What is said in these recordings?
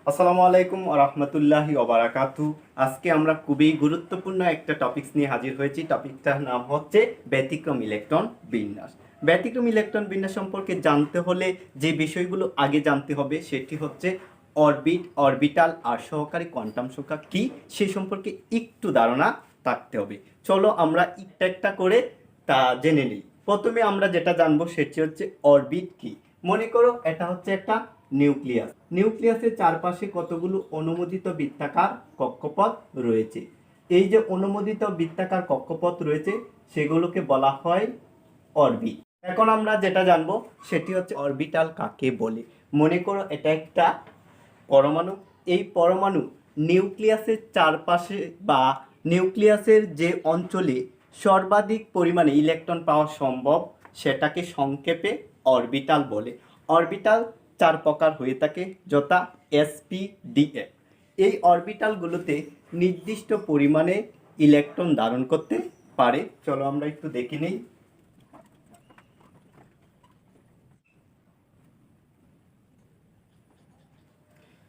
আসসালামু আলাইকুম রহমতুল্লাহি ওবারাকাতু। আজকে আমরা খুবই গুরুত্বপূর্ণ একটা টপিকস নিয়ে হাজির হয়েছি। টপিকটার নাম হচ্ছে ব্যতিক্রম ইলেকট্রন বিন্যাস। ব্যতিক্রম ইলেকট্রন বিন্যাস সম্পর্কে জানতে হলে যে বিষয়গুলো আগে জানতে হবে সেটি হচ্ছে অরবিট, অরবিটাল আর সহকারী কোয়ান্টাম সংখ্যা কি সে সম্পর্কে একটু ধারণা থাকতে হবে। চলো আমরা একটা একটা করে তা জেনে নিই। প্রথমে আমরা যেটা জানবো সেটি হচ্ছে অরবিট কি। মনে করো এটা হচ্ছে একটা নিউক্লিয়াস। নিউক্লিয়াসের চারপাশে কতগুলো অনুমোদিত বৃত্তাকার কক্ষপথ রয়েছে। এই যে অনুমোদিত বৃত্তাকার কক্ষপথ রয়েছে সেগুলোকে বলা হয় অরবিট। এখন আমরা যেটা জানবো সেটি হচ্ছে অরবিটাল কাকে বলে। মনে করো এটা একটা পরমাণু। এই পরমাণু নিউক্লিয়াসের চারপাশে বা নিউক্লিয়াসের যে অঞ্চলে সর্বাধিক পরিমাণে ইলেকট্রন পাওয়া সম্ভব সেটাকে সংক্ষেপে অরবিটাল বলে। অরবিটাল চার প্রকার হয়ে থাকে, যথা এসপিডিএফ। এই অরবিটালগুলোতে নির্দিষ্ট পরিমাণে ইলেকট্রন ধারণ করতে পারে। চলো আমরা একটু দেখে নিই।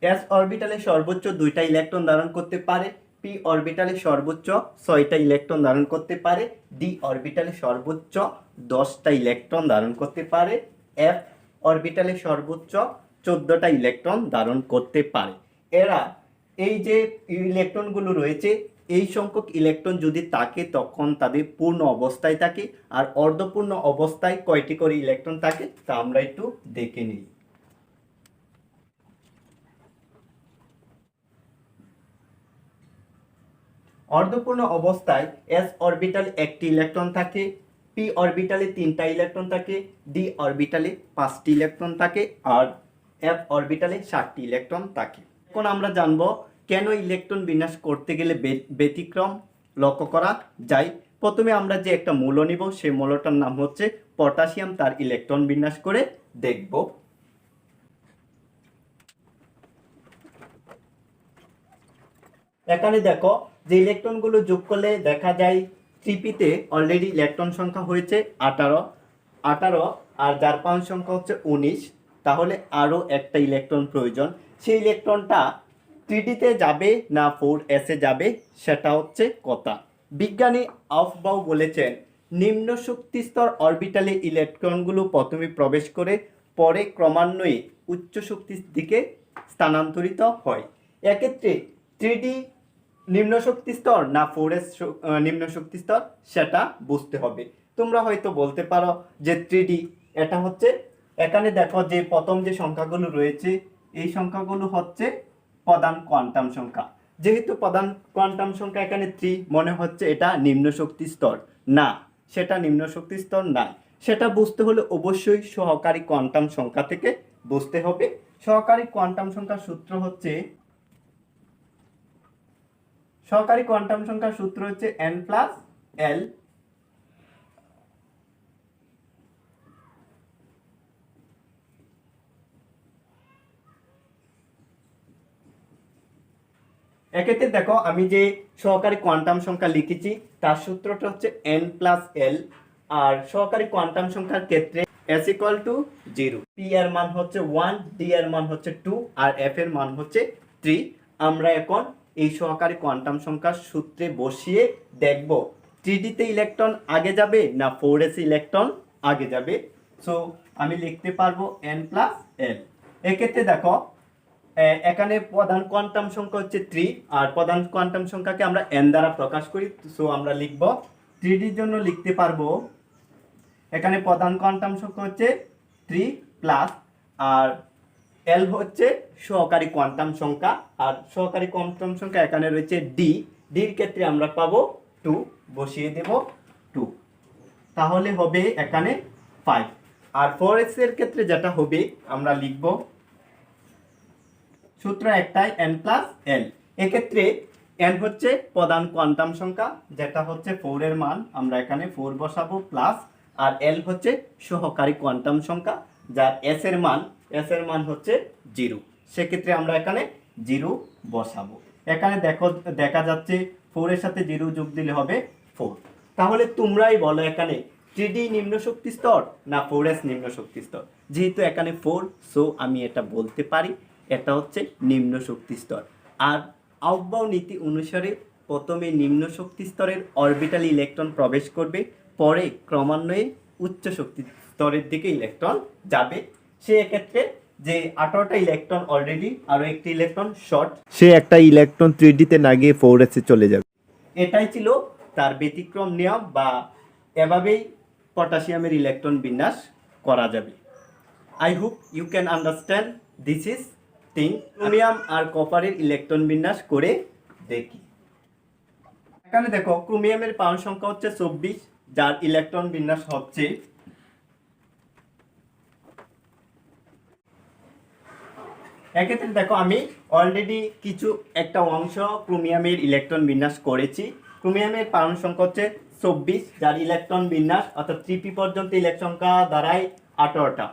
এস অরবিটালে সর্বোচ্চ 2টা ইলেকট্রন ধারণ করতে পারে। পি অরবিটালে সর্বোচ্চ 6টা ইলেকট্রন ধারণ করতে পারে। ডি অরবিটালে সর্বোচ্চ 10টা ইলেকট্রন ধারণ করতে পারে। এফ অরবিটালে সর্বোচ্চ 14টা ইলেকট্রন ধারণ করতে পারে। এরা এই যে ইলেকট্রনগুলো রয়েছে, এই সংখ্যক ইলেকট্রন যদি থাকে তখন তাদের পূর্ণ অবস্থায় থাকে। আর অর্ধপূর্ণ অবস্থায় কয়টি করে ইলেকট্রন থাকে তা আমরা একটু দেখে নিই। অর্ধপূর্ণ অবস্থায় এস অরবিটালে একটি ইলেকট্রন থাকে, পি অরবিটালে 3টা ইলেকট্রন থাকে, ডি অরবিটালে 5টি ইলেকট্রন থাকে আর এফ অরবিটালে 7টি ইলেকট্রন থাকে। এখন আমরা জানব কেন ইলেকট্রন বিন্যাস করতে গেলে ব্যতিক্রম লক্ষ্য করা যায়। প্রথমে আমরা যে একটা মৌল নিব, সেই মৌলটার নাম হচ্ছে পটাশিয়াম। তার ইলেকট্রন বিন্যাস করে দেখব। এখানে দেখো যে ইলেকট্রনগুলো যোগ করলে দেখা যায় ট্রিপিতে অলরেডি ইলেকট্রন সংখ্যা হয়েছে 18 আর যার পাউন্ড সংখ্যা হচ্ছে 19। তাহলে আরও একটা ইলেকট্রন প্রয়োজন। সেই ইলেকট্রনটা 3ডিতে যাবে না 4s-এ যাবে সেটা হচ্ছে কথা। বিজ্ঞানী আফবাউ বলেছেন, নিম্ন শক্তি স্তর অরবিটালে ইলেকট্রনগুলো প্রথমে প্রবেশ করে পরে ক্রমান্বয়ে উচ্চ শক্তির দিকে স্থানান্তরিত হয়। এক্ষেত্রে 3D নিম্ন শক্তি স্তর না 4s নিম্ন শক্তি স্তর সেটা বুঝতে হবে। তোমরা হয়তো বলতে পারো যে 3D এটা হচ্ছে, এখানে দেখো যে প্রথম যে সংখ্যাগুলো রয়েছে এই সংখ্যাগুলো হচ্ছে প্রধান কোয়ান্টাম সংখ্যা। যেহেতু প্রধান কোয়ান্টাম সংখ্যা এখানে 3, মনে হচ্ছে এটা নিম্ন শক্তি স্তর। না, সেটা নিম্ন শক্তি স্তর না। সেটা বুঝতে হলে অবশ্যই সহকারী কোয়ান্টাম সংখ্যা থেকে বুঝতে হবে। সহকারী কোয়ান্টাম সংখ্যার সূত্র হচ্ছে সহকারী কোয়ান্টাম সংখ্যার সূত্র হচ্ছে n+l। এক্ষেত্রে দেখো আমি যে সহকারী কোয়ান্টাম সংখ্যা লিখেছি তার সূত্রটা হচ্ছে n+l। আর সহকারী কোয়ান্টাম সংখ্যার ক্ষেত্রে s=0। p এর মান হচ্ছে 1, d এর মান হচ্ছে 2 আর f এর মান হচ্ছে 3। আমরা এখন এই সহকারী কোয়ান্টাম সংখ্যার সূত্রে বসিয়ে দেখব 3D-তে ইলেকট্রন আগে যাবে না 4s ইলেকট্রন আগে যাবে। সো আমি লিখতে পারবো n+l। এক্ষেত্রে দেখো এখানে প্রধান কোয়ান্টাম সংখ্যা হচ্ছে 3 আর প্রধান কোয়ান্টাম সংখ্যাকে আমরা n দ্বারা প্রকাশ করি। সো আমরা লিখব 3D-র জন্য লিখতে পারবো এখানে প্রধান কোয়ান্টাম সংখ্যা হচ্ছে 3 আর l হচ্ছে সহকারী কোয়ান্টাম সংখ্যা। আর সহকারী কোয়ান্টাম সংখ্যা এখানে রয়েছে ডির ক্ষেত্রে আমরা পাবো 2, বসিয়ে দেব 2। তাহলে হবে এখানে 5। আর 4s এর ক্ষেত্রে যেটা হবে আমরা লিখব সূত্র একটাই n+l। এক্ষেত্রে n হচ্ছে প্রধান কোয়ান্টাম সংখ্যা যেটা হচ্ছে 4 এর মান, আমরা এখানে 4 বসাবো প্লাস। আর l হচ্ছে সহকারী কোয়ান্টাম সংখ্যা যার s এর মান হচ্ছে 0। সেক্ষেত্রে আমরা এখানে 0 বসাবো। এখানে দেখা যাচ্ছে 4 এর সাথে 0 যোগ দিলে হবে 4। তাহলে তোমরাই বলো এখানে 3D নিম্ন শক্তি স্তর না 4s নিম্ন শক্তি স্তর। যেহেতু এখানে 4, সো আমি এটা বলতে পারি এটা হচ্ছে নিম্ন শক্তি স্তর। আর আউবাউ নীতি অনুসারে প্রথমে নিম্ন শক্তি স্তরের অরবিটাল ইলেকট্রন প্রবেশ করবে, পরে ক্রমান্বয়ে উচ্চ শক্তি স্তরের দিকে ইলেকট্রন যাবে। সে এক্ষেত্রে যে 18টা ইলেকট্রন অলরেডি আরও একটি ইলেকট্রন শর্ট, সে একটা ইলেকট্রন 3D তে না গিয়ে 4s এ চলে যাবে। এটাই ছিল তার ব্যতিক্রম নিয়ম, বা এভাবেই পটাশিয়ামের ইলেকট্রন বিন্যাস করা যাবে। I hope you can understand this is thing. Chromium আর কপারের ইলেকট্রন বিন্যাস করে দেখি। এখানে দেখো ক্রোমিয়ামের পারমাণবিক সংখ্যা হচ্ছে 24, যার ইলেকট্রন বিন্যাস হচ্ছে এক্ষেত্রে দেখো আমি অলরেডি কিছু একটা অংশ ক্রোমিয়ামের ইলেকট্রন বিন্যাস করেছি। ক্রোমিয়ামের পারমাণবিক সংখ্যা হচ্ছে 24, যার ইলেকট্রন বিন্যাস অর্থাৎ 3p পর্যন্ত ইলেকট্রন সংখ্যা দাঁড়ায় 18টা।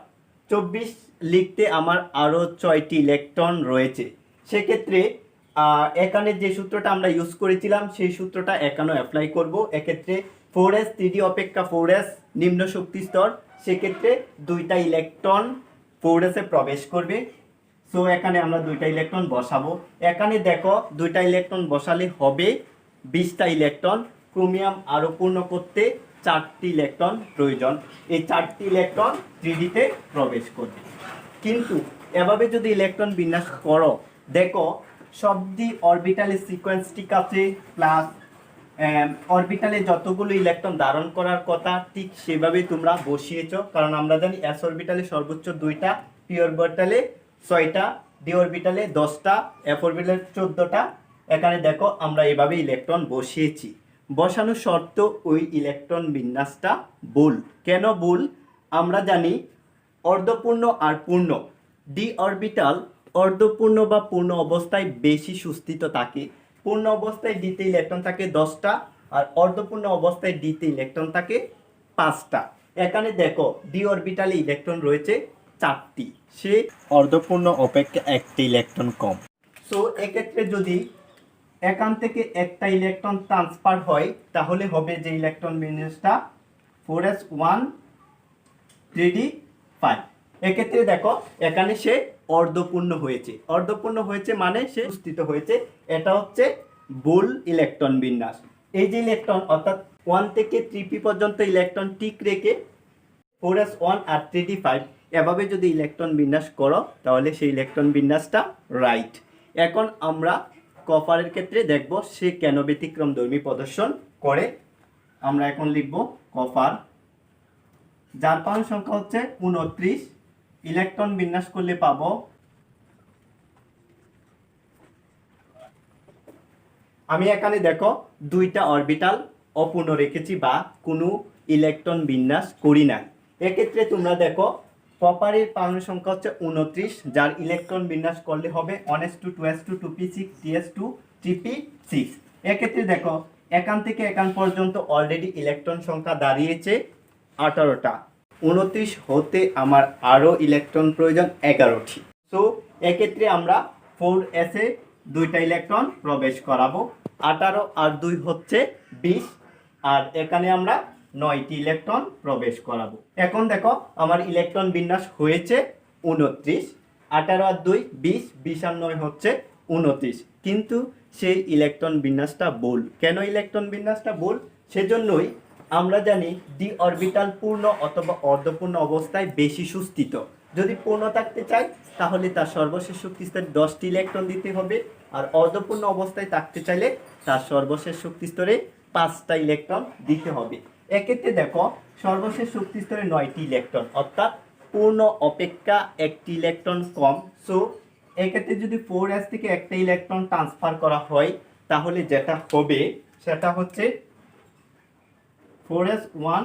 24 লিখতে আমার আরও 6টি ইলেকট্রন রয়েছে। সেক্ষেত্রে এখানে যে সূত্রটা আমরা ইউজ করেছিলাম সেই সূত্রটা এখানেও অ্যাপ্লাই করব। এক্ষেত্রে 4s 3d অপেক্ষা 4s নিম্ন শক্তি স্তর, সেক্ষেত্রে 2টা ইলেকট্রন 4s এ প্রবেশ করবে। সো এখানে আমরা 2টা ইলেকট্রন বসাবো। এখানে দেখো 2টা ইলেকট্রন বসালে হবে 20টা ইলেকট্রন। ক্রোমিয়াম আরও পূর্ণ করতে 4টি ইলেকট্রন প্রয়োজন। এই 4টি ইলেকট্রন 3D-তে প্রবেশ করবে। কিন্তু এভাবে যদি ইলেকট্রন বিন্যাস করো, দেখো সবদি অরবিটালের সিকোয়েন্স ঠিক আছে, প্লাস অরবিটালে যতগুলো ইলেকট্রন ধারণ করার কথা ঠিক সেভাবেই তোমরা বসিয়েছো। কারণ আমরা জানি এস অরবিটালে সর্বোচ্চ 2টা, পি অরবিটালে 6টা, ডি অরবিটালে 10টা, এফ অরবিটালে 14টা। এখানে দেখো আমরা এভাবে ইলেকট্রন বসিয়েছি। বসানোর শর্ত ওই ইলেকট্রন বিন্যাসটা ভুল। কেন ভুল? আমরা জানি অর্ধপূর্ণ আর পূর্ণ, ডি অরবিটাল অর্ধপূর্ণ বা পূর্ণ অবস্থায় বেশি সুস্থিত থাকে। পূর্ণ অবস্থায় ডিতে ইলেকট্রন থাকে 10টা, আর অর্ধপূর্ণ অবস্থায় ডিতে ইলেকট্রন থাকে 5টা। এখানে দেখো ডি অরবিটালে ইলেকট্রন রয়েছে 4টি, সে অর্ধপূর্ণ অপেক্ষা একটি ইলেকট্রন কম। সো এক্ষেত্রে যদি এখান থেকে একটা ইলেকট্রন ট্রান্সফার হয়, তাহলে হবে যে ইলেকট্রন বিন্যাসটা 4s1 3d5। এক্ষেত্রে দেখো এখানে সে অর্ধপূর্ণ হয়েছে। অর্ধপূর্ণ হয়েছে মানে সে সুস্থিত হয়েছে। এটা হচ্ছে ভুল ইলেকট্রন বিন্যাস। এই যে ইলেকট্রন অর্থাৎ 1 থেকে 3p পর্যন্ত ইলেকট্রন ঠিক রেখে 4s1 আর 3d5 এভাবে যদি ইলেকট্রন বিন্যাস করো, তাহলে সেই ইলেকট্রন বিন্যাসটা রাইট। এখন আমরা কপারের ক্ষেত্রে দেখব সে কেন ব্যতিক্রমধর্মী প্রদর্শন করে। আমরা এখন লিখব কপার, যার পারমাণবিক সংখ্যা হচ্ছে 29। ইলেকট্রন বিন্যাস করলে পাবো আমি এখানে দেখো 2টা অরবিটাল অপূর্ণ রেখেছি বা কোনো ইলেকট্রন বিন্যাস করি নাই। এক্ষেত্রে তোমরা দেখো কপারের পারমাণবিক সংখ্যা হচ্ছে 29, যার ইলেকট্রন বিন্যাস করলে হবে 1s2 2s2 2p6 3s2 3p6। এক্ষেত্রে দেখো এখান থেকে এখান পর্যন্ত অলরেডি ইলেকট্রন সংখ্যা দাঁড়িয়েছে 18টা। 29 হতে আমার আরও ইলেকট্রন প্রয়োজন 11টি। সো এক্ষেত্রে আমরা 4s এ 2টা ইলেকট্রন প্রবেশ করাবো। 18 আর 2 হচ্ছে 20, আর এখানে আমরা 9টি ইলেকট্রন প্রবেশ করাবো। এখন দেখো আমার ইলেকট্রন বিন্যাস হয়েছে 29। 18 আর 2 20, 20 আর 9 হচ্ছে 29। কিন্তু সেই ইলেকট্রন বিন্যাসটা ভুল। কেন ইলেকট্রন বিন্যাসটা ভুল? সেজন্যই আমরা জানি ডি অরবিটাল পূর্ণ অথবা অর্ধপূর্ণ অবস্থায় বেশি সুস্থিত। যদি পূর্ণ থাকতে চাই তাহলে তার সর্বশেষ শক্তি স্তরে 10টি ইলেকট্রন দিতে হবে, আর অর্ধপূর্ণ অবস্থায় থাকতে চাইলে তার সর্বশেষ শক্তি স্তরে 5টা ইলেকট্রন দিতে হবে। এক্ষেত্রে দেখো সর্বশেষ শক্তি স্তরে 9টি ইলেকট্রন, অর্থাৎ পূর্ণ অপেক্ষা একটি ইলেকট্রন কম। সো এক্ষেত্রে যদি 4s থেকে একটা ইলেকট্রন ট্রান্সফার করা হয়, তাহলে যেটা হবে সেটা হচ্ছে 4s1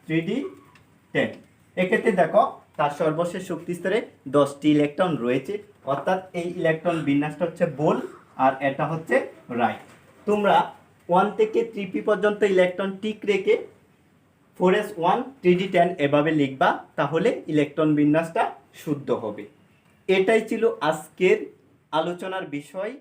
3d10। এক্ষেত্রে দেখো তার সর্বশেষ শক্তি স্তরে 10টি ইলেকট্রন রয়েছে, অর্থাৎ এই ইলেকট্রন বিন্যাসটা হচ্ছে ভুল আর এটা হচ্ছে রাইট। তোমরা 1 থেকে 3p পর্যন্ত ইলেকট্রন ঠিক রেখে 4s1 3d10 এভাবে লিখবা, তাহলে ইলেকট্রন বিন্যাসটা শুদ্ধ হবে। এটাই ছিল আজকের আলোচনার বিষয়।